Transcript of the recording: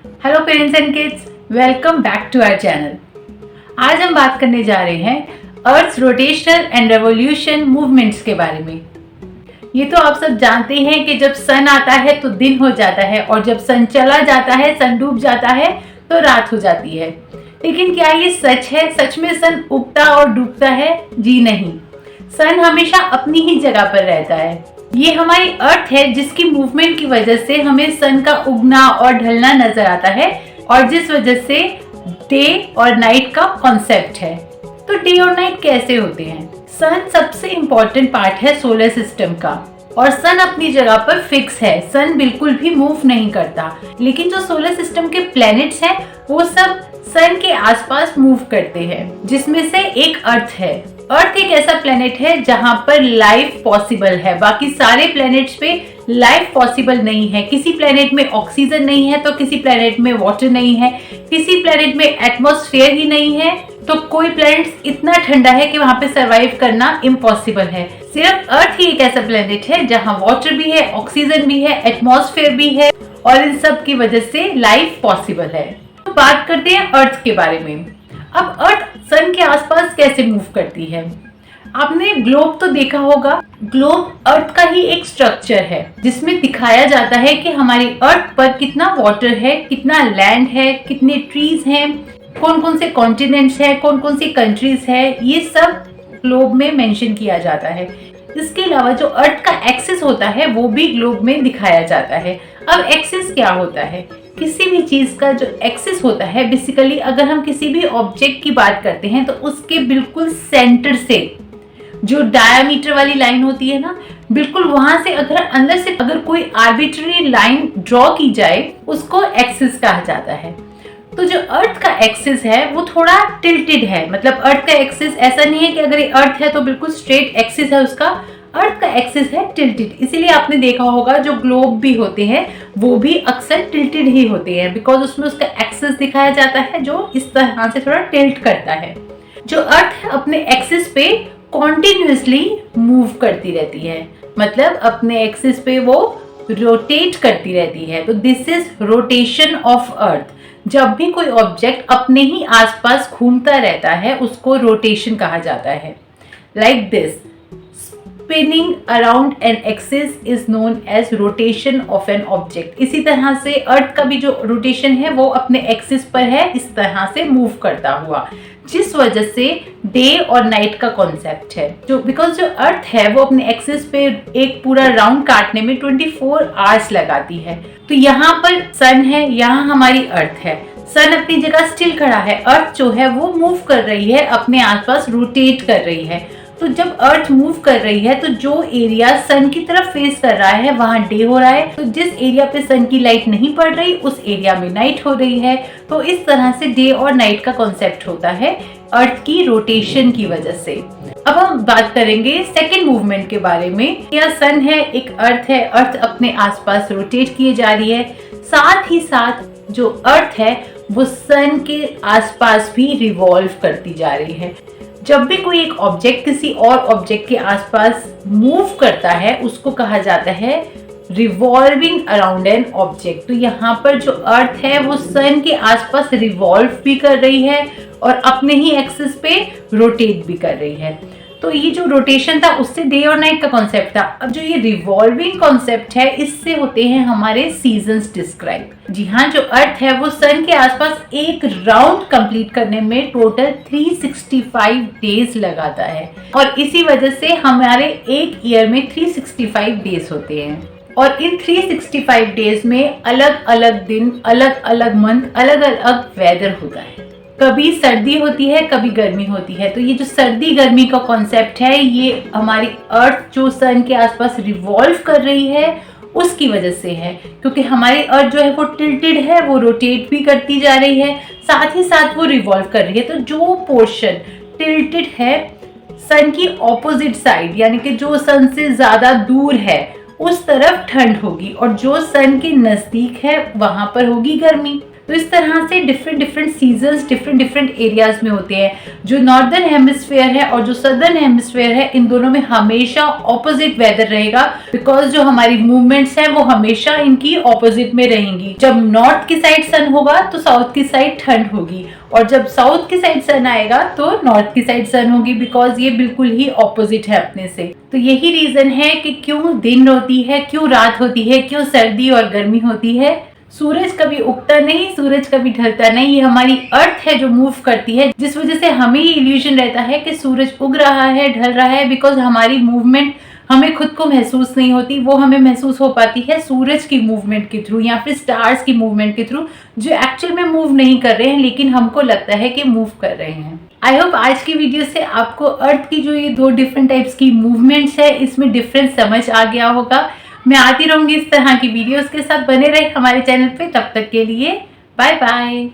Hello parents and kids, welcome back to our channel. आज हम बात करने जा रहे हैं earth rotational and revolution movements के बारे में। ये तो आप सब जानते हैं कि जब सन आता है तो दिन हो जाता है और जब सन चला जाता है, सन डूब जाता है तो रात हो जाती है। लेकिन क्या ये सच है? सच में सन उगता और डूबता है? जी नहीं, सन हमेशा अपनी ही जगह पर रहता है। ये हमारी अर्थ है जिसकी मूवमेंट की वजह से हमें सन का उगना और ढलना नजर आता है और जिस वजह से डे और नाइट का कॉन्सेप्ट है। तो डे और नाइट कैसे होते हैं? सन सबसे इम्पोर्टेंट पार्ट है सोलर सिस्टम का और सन अपनी जगह पर फिक्स है। सन बिल्कुल भी मूव नहीं करता, लेकिन जो सोलर सिस्टम के प्लैनेट्स हैं वो सब सन के आसपास मूव करते हैं, जिसमें से एक अर्थ है। अर्थ एक ऐसा प्लेनेट है जहां पर लाइफ पॉसिबल है। बाकी सारे प्लेनेट्स पे लाइफ पॉसिबल नहीं है। किसी प्लेनेट में ऑक्सीजन नहीं है तो किसी प्लेनेट में वाटर नहीं है, किसी प्लेनेट में एटमॉस्फेयर ही नहीं है तो कोई प्लेनेट इतना ठंडा है कि वहां पे सरवाइव करना इम्पॉसिबल है। सिर्फ अर्थ ही एक ऐसा प्लेनेट है जहां वाटर भी है, ऑक्सीजन भी है, एटमॉस्फेयर भी है और इन सब की वजह से लाइफ पॉसिबल है। तो बात करते हैं अर्थ के बारे में। अब अर्थ सन के आसपास कैसे मूव करती है? आपने ग्लोब तो देखा होगा। ग्लोब अर्थ का ही एक स्ट्रक्चर है जिसमें दिखाया जाता है कि हमारी अर्थ पर कितना वाटर है, कितना लैंड है, कितने ट्रीज हैं, कौन कौन से कॉन्टिनेंट्स हैं, कौन कौन सी कंट्रीज है, ये सब ग्लोब में मेंशन किया जाता है। इसके अलावा जो अर्थ का एक्सिस होता है वो भी ग्लोब में दिखाया जाता है। अब एक्सिस क्या होता है? किसी भी चीज का जो एक्सिस होता है, बेसिकली अगर हम किसी भी ऑब्जेक्ट की बात करते हैं तो उसके बिल्कुल सेंटर से जो डायमीटर वाली लाइन होती है ना, बिल्कुल वहां से अगर अंदर से अगर कोई आर्बिट्ररी लाइन ड्रॉ की जाए उसको एक्सिस कहा जाता है। तो जो अर्थ का एक्सिस है वो थोड़ा टिल्टेड है। मतलब अर्थ का एक्सिस ऐसा नहीं है कि अगर ये अर्थ है तो बिल्कुल स्ट्रेट एक्सिस है उसका। अर्थ का एक्सिस है टिल्टेड। इसीलिए आपने देखा होगा जो ग्लोब भी होते हैं वो भी अक्सर टिल्टेड ही होते हैं, बिकॉज उसमें उसका एक्सिस दिखाया जाता है जो इस तरह से थोड़ा टिल्ट करता है। जो अर्थ है अपने एक्सिस पे कॉन्टिन्यूसली मूव करती रहती है, मतलब अपने एक्सिस पे वो रोटेट करती रहती है। तो this is rotation of earth. जब भी कोई ऑब्जेक्ट अपने ही आसपास घूमता रहता है उसको रोटेशन कहा जाता है। Like this, spinning around an axis is known as rotation of an object. इसी तरह से अर्थ का भी जो रोटेशन है वो अपने एक्सिस पर है, इस तरह से मूव करता हुआ, जिस वजह से डे और नाइट का कॉन्सेप्ट है। जो बिकॉज जो अर्थ है वो अपने एक्सिस पे एक पूरा राउंड काटने में 24 आवर्स लगाती है। तो यहाँ पर सन है, यहाँ हमारी अर्थ है। सन अपनी जगह स्टिल खड़ा है, अर्थ जो है वो मूव कर रही है, अपने आसपास रोटेट कर रही है। तो जब अर्थ मूव कर रही है तो जो एरिया सन की तरफ फेस कर रहा है वहां डे हो रहा है, तो जिस एरिया पे सन की लाइट नहीं पड़ रही उस एरिया में नाइट हो रही है। तो इस तरह से डे और नाइट का कॉन्सेप्ट होता है अर्थ की रोटेशन की वजह से। अब हम बात करेंगे सेकेंड मूवमेंट के बारे में। यह सन है, एक अर्थ है, अर्थ अपने आसपास रोटेट किए जा रही है। साथ ही साथ जो अर्थ है वो सन के आसपास भी रिवॉल्व करती जा रही है। जब भी कोई एक ऑब्जेक्ट किसी और ऑब्जेक्ट के आसपास मूव करता है उसको कहा जाता है रिवॉल्विंग अराउंड एन ऑब्जेक्ट। तो यहाँ पर जो अर्थ है वो सन के आसपास रिवॉल्व भी कर रही है और अपने ही एक्सिस पे रोटेट भी कर रही है। तो ये जो रोटेशन था उससे डे और नाइट का कॉन्सेप्ट था। अब जो ये रिवॉल्विंग कॉन्सेप्ट है इससे होते हैं हमारे सीजन्स डिस्क्राइब। जी हाँ, जो अर्थ है वो सन के आसपास एक राउंड कंप्लीट करने में टोटल 365 डेज लगाता है और इसी वजह से हमारे एक ईयर में 365 डेज होते हैं और इन 365 डेज में अलग अलग दिन, अलग अलग मंथ, अलग अलग वेदर होता है। कभी सर्दी होती है, कभी गर्मी होती है। तो ये जो सर्दी गर्मी का कॉन्सेप्ट है ये हमारी अर्थ जो सन के आसपास रिवॉल्व कर रही है उसकी वजह से है, क्योंकि हमारी अर्थ जो है वो टिल्टेड है, वो रोटेट भी करती जा रही है, साथ ही साथ वो रिवॉल्व कर रही है। तो जो पोर्शन टिल्टेड है सन की ऑपोजिट साइड, यानी कि जो सन से ज्यादा दूर है उस तरफ ठंड होगी और जो सन के नजदीक है वहां पर होगी गर्मी। तो इस तरह से different different seasons different different areas में होते हैं। जो नॉर्दर्न हेमिस्फेयर है और जो सदर्न हेमिस्फेयर है, इन दोनों में हमेशा ऑपोजिट वेदर रहेगा, बिकॉज जो हमारी मूवमेंट्स हैं वो हमेशा इनकी ऑपोजिट में रहेंगी। जब नॉर्थ की साइड सन होगा तो साउथ की साइड ठंड होगी, और जब साउथ की साइड सन आएगा तो नॉर्थ की साइड सन होगी, बिकॉज ये बिल्कुल ही ऑपोजिट है अपने से। तो यही रीजन है कि क्यों दिन होती है, क्यों रात होती है, क्यों सर्दी और गर्मी होती है। सूरज कभी उगता नहीं, सूरज कभी ढलता नहीं, ये हमारी अर्थ है जो मूव करती है, जिस वजह से हमें ये इल्यूजन रहता है कि सूरज उग रहा है, ढल रहा है, बिकॉज हमारी मूवमेंट हमें खुद को महसूस नहीं होती, वो हमें महसूस हो पाती है सूरज की मूवमेंट के थ्रू या फिर स्टार्स की मूवमेंट के थ्रू, जो एक्चुअल में मूव नहीं कर रहे हैं लेकिन हमको लगता है कि मूव कर रहे हैं। आई होप आज की वीडियो से आपको अर्थ की जो ये दो डिफरेंट टाइप्स की मूवमेंट्स है, इसमें डिफरेंस समझ आ गया होगा। मैं आती रहूंगी इस तरह की वीडियोस के साथ, बने रहे हमारे चैनल पे। तब तक के लिए बाय बाय।